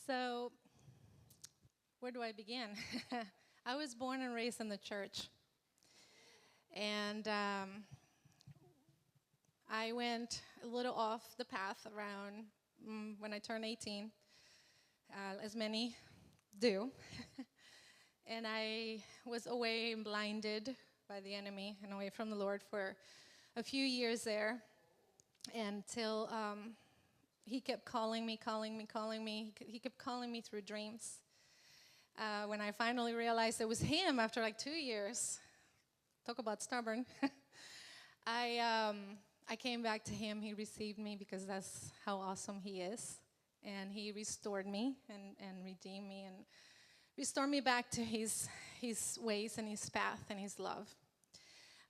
So, where do I begin? I was born and raised in the church. And I went a little off the path around when I turned 18, as many do. And I was away and blinded by the enemy and away from the Lord for a few years there until he kept calling me. He kept calling me through dreams. When I finally realized it was him after like 2 years, talk about stubborn, I came back to him. He received me because that's how awesome he is. And he restored me and redeemed me and restored me back to his ways and his path and his love.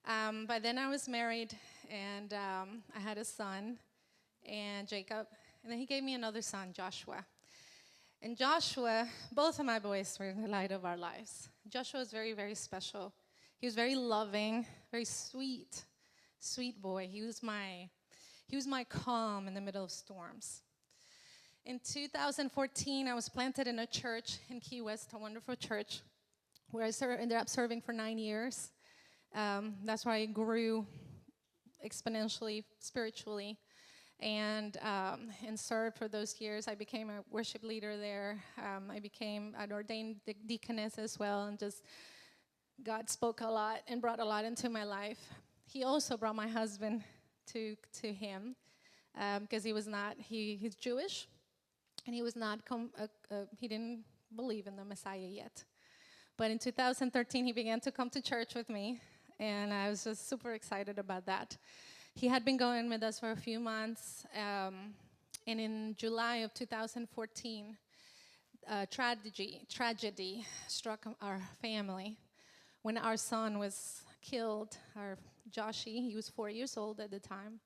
By then I was married and I had a son, and Jacob, and then he gave me another son, Joshua. And Joshua, both of my boys were the light of our lives. Joshua was very, very special. He was very loving, very sweet boy. He was my calm in the middle of storms. In 2014, I was planted in a church in Key West, a wonderful church, where I ended up serving for 9 years. That's where I grew exponentially, spiritually, and served for those years. I became a worship leader there. I became an ordained deaconess as well, and just God spoke a lot and brought a lot into my life. He also brought my husband to him because he's Jewish, and he was not he didn't believe in the Messiah yet. But in 2013, he began to come to church with me, and I was just super excited about that. He had been going with us for a few months, and in July of 2014, tragedy struck our family when our son was killed. Our Joshie, he was 4 years old at the time,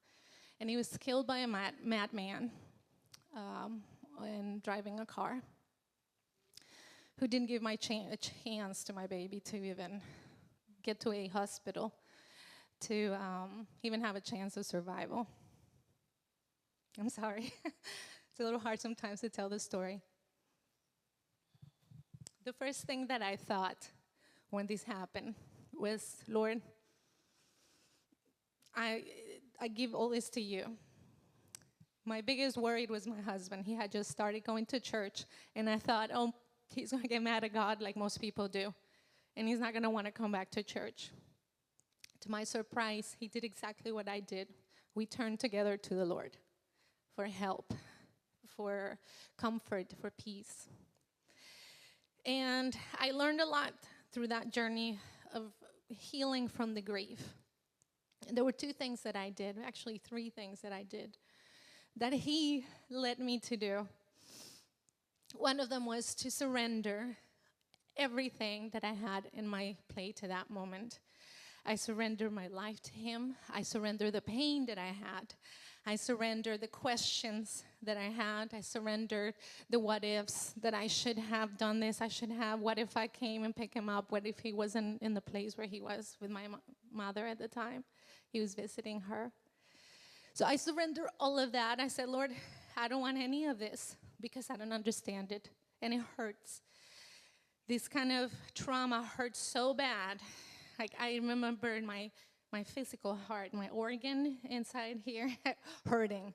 and he was killed by a madman and driving a car, who didn't give a chance to my baby to even get to a hospital, to even have a chance of survival. I'm sorry. It's a little hard sometimes to tell the story. The first thing that I thought when this happened was, Lord, I give all this to you. My biggest worry was my husband. He had just started going to church, and I thought, oh, he's going to get mad at God like most people do, and he's not going to want to come back to church. To my surprise, he did exactly what I did. We turned together to the Lord for help, for comfort, for peace. And I learned a lot through that journey of healing from the grief. And there were 2 things that I did, actually 3 things that I did, that he led me to do. One of them was to surrender everything that I had in my plate at that moment. I surrendered my life to him. I surrendered the pain that I had. I surrendered the questions that I had. I surrendered the what ifs, that I should have done this. I should have. What if I came and picked him up? What if he wasn't in the place where he was with my mother at the time? He was visiting her. So I surrendered all of that. I said, Lord, I don't want any of this because I don't understand it. And it hurts. This kind of trauma hurts so bad. Like, I remember my physical heart, my organ inside here hurting.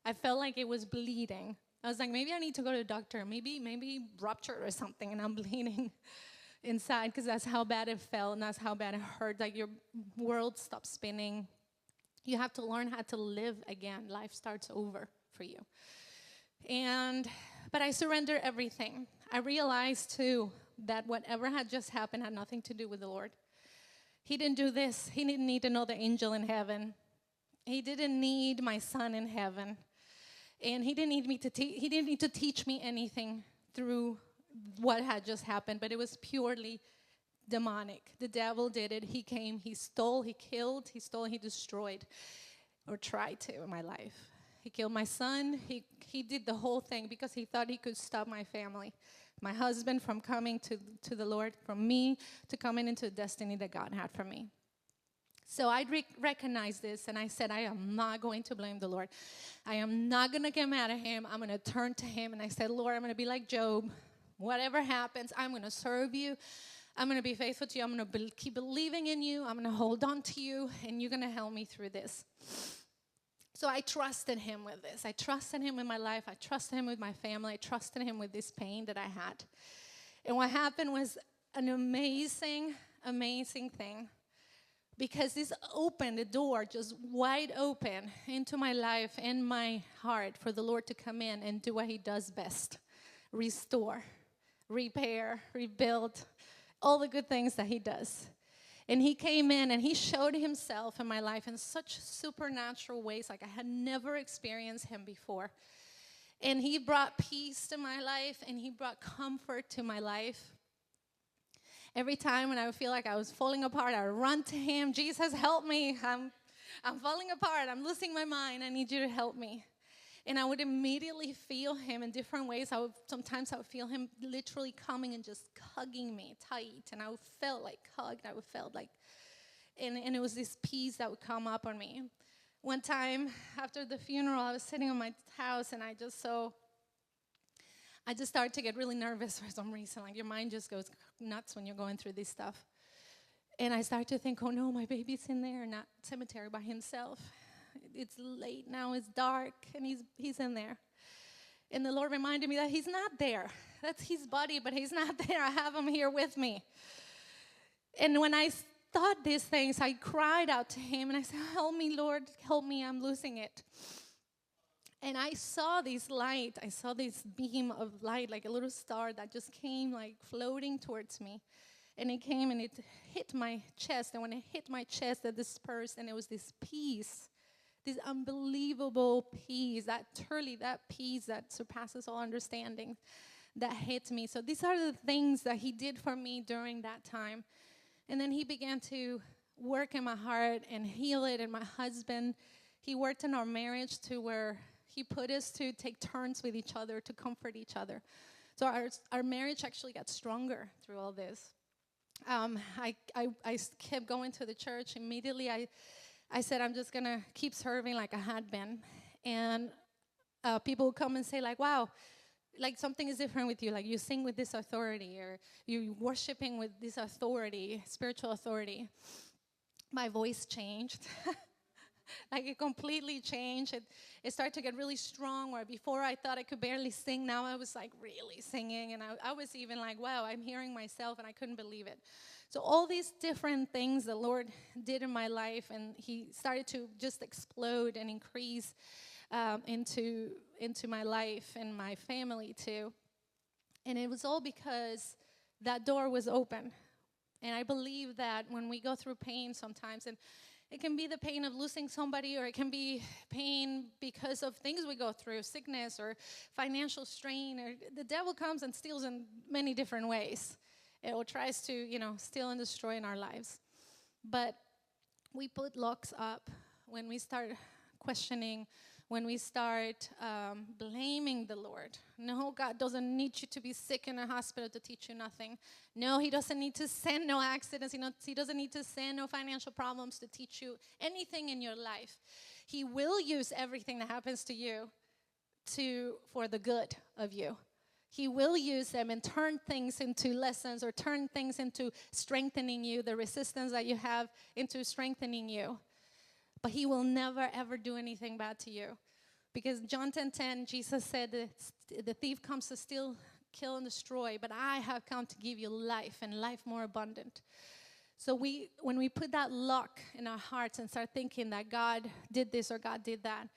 I felt like it was bleeding. I was like, maybe I need to go to the doctor. Maybe rupture or something, and I'm bleeding inside, because that's how bad it felt, and that's how bad it hurt. Like, your world stops spinning. You have to learn how to live again. Life starts over for you. But I surrendered everything. I realized, too, that whatever had just happened had nothing to do with the Lord. He didn't do this. He didn't need another angel in heaven. He didn't need my son in heaven. And he didn't need he didn't need to teach me anything through what had just happened, but it was purely demonic. The devil did it. He came, he stole, he killed, he destroyed, or tried to in my life. He killed my son. He did the whole thing because he thought he could stop my family, my husband, from coming to the Lord, from me to coming into the destiny that God had for me. So I recognized this, and I said, I am not going to blame the Lord. I am not going to get mad at him. I'm going to turn to him, and I said, Lord, I'm going to be like Job. Whatever happens, I'm going to serve you. I'm going to be faithful to you. I'm going to keep believing in you. I'm going to hold on to you, and you're going to help me through this. So I trusted him with this. I trusted him with my life. I trusted him with my family. I trusted him with this pain that I had. And what happened was an amazing, amazing thing. Because this opened the door just wide open into my life and my heart for the Lord to come in and do what he does best. Restore, repair, rebuild, all the good things that he does. And he came in and he showed himself in my life in such supernatural ways like I had never experienced him before. And he brought peace to my life and he brought comfort to my life. Every time when I would feel like I was falling apart, I would run to him. Jesus, help me. I'm falling apart. I'm losing my mind. I need you to help me. And I would immediately feel him in different ways. Sometimes I would feel him literally coming and just hugging me tight. And I would feel like hugged. I would feel like, and it was this peace that would come up on me. One time after the funeral, I was sitting in my house and I just started to get really nervous for some reason. Like your mind just goes nuts when you're going through this stuff. And I started to think, oh no, my baby's in there, not cemetery by himself. It's late now, it's dark, and he's in there. And the Lord reminded me that he's not there. That's his body, but he's not there. I have him here with me. And when I thought these things, I cried out to him, and I said, help me, Lord, help me, I'm losing it. And I saw this light. I saw this beam of light, like a little star that just came like floating towards me. And it came and it hit my chest. And when it hit my chest, it dispersed. And it was this peace, this unbelievable peace, that peace that surpasses all understanding that hit me. So these are the things that he did for me during that time. And then he began to work in my heart and heal it. And my husband, he worked in our marriage to where he put us to take turns with each other, to comfort each other. So our marriage actually got stronger through all this. I kept going to the church. Immediately, I said, I'm just going to keep serving like I had been. And people would come and say, like, wow, like something is different with you. Like you sing with this authority or you worshiping with this authority, spiritual authority. My voice changed. Like it completely changed. It started to get really strong, where before I thought I could barely sing. Now I was like really singing. And I was even like, wow, I'm hearing myself, and I couldn't believe it. So all these different things the Lord did in my life, and he started to just explode and increase into my life and my family too. And it was all because that door was open. And I believe that when we go through pain sometimes, and it can be the pain of losing somebody, or it can be pain because of things we go through, sickness or financial strain, or the devil comes and steals in many different ways. It tries to, steal and destroy in our lives. But we put locks up when we start questioning, when we start blaming the Lord. No, God doesn't need you to be sick in a hospital to teach you nothing. No, he doesn't need to send no accidents. He doesn't need to send no financial problems to teach you anything in your life. He will use everything that happens to you for the good of you. He will use them and turn things into lessons, or turn things into strengthening you, the resistance that you have into strengthening you. But he will never, ever do anything bad to you. Because John 10:10, Jesus said that the thief comes to steal, kill, and destroy, but I have come to give you life, and life more abundant. So when we put that lock in our hearts and start thinking that God did this or God did that,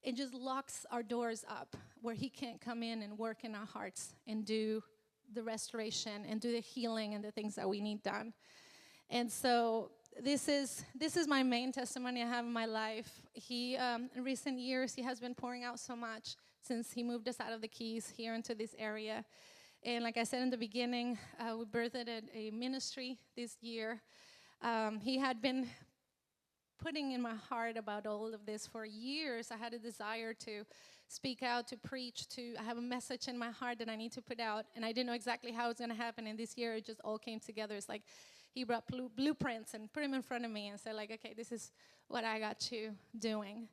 it just locks our doors up where he can't come in and work in our hearts and do the restoration and do the healing and the things that we need done. And so this is my main testimony I have in my life. He, in recent years, he has been pouring out so much since he moved us out of the Keys here into this area. And like I said in the beginning, we birthed a ministry this year. He had been putting in my heart about all of this for years. I had a desire to speak out, to preach, I have a message in my heart that I need to put out, and I didn't know exactly how it was going to happen. And this year, it just all came together. It's like he brought blueprints and put them in front of me and said, like, okay, this is what I got you doing.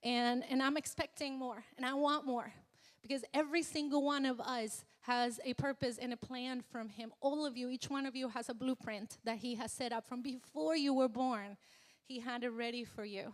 And I'm expecting more, and I want more. Because every single one of us has a purpose and a plan from him. All of you, each one of you has a blueprint that he has set up from before you were born. He had it ready for you.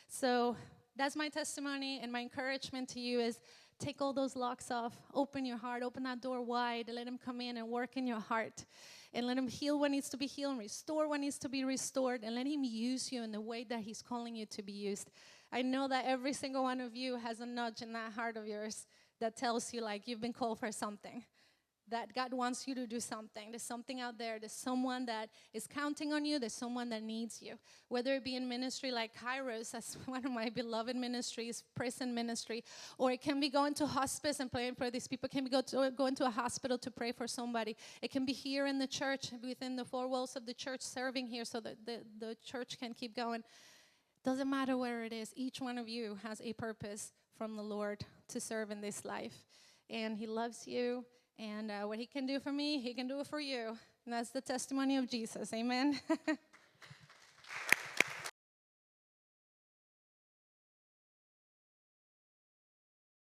So that's my testimony, and my encouragement to you is take all those locks off, open your heart, open that door wide, and let him come in and work in your heart. And let him heal what needs to be healed, and restore what needs to be restored, and let him use you in the way that he's calling you to be used. I know that every single one of you has a nudge in that heart of yours that tells you, like, you've been called for something, that God wants you to do something. There's something out there. There's someone that is counting on you. There's someone that needs you, whether it be in ministry like Kairos, that's one of my beloved ministries, prison ministry, or it can be going to hospice and praying for these people. It can be going to a hospital to pray for somebody. It can be here in the church, within the four walls of the church, serving here so that the church can keep going. Doesn't matter where it is. Each one of you has a purpose from the Lord to serve in this life. And he loves you. And what he can do for me, he can do it for you. And that's the testimony of Jesus. Amen.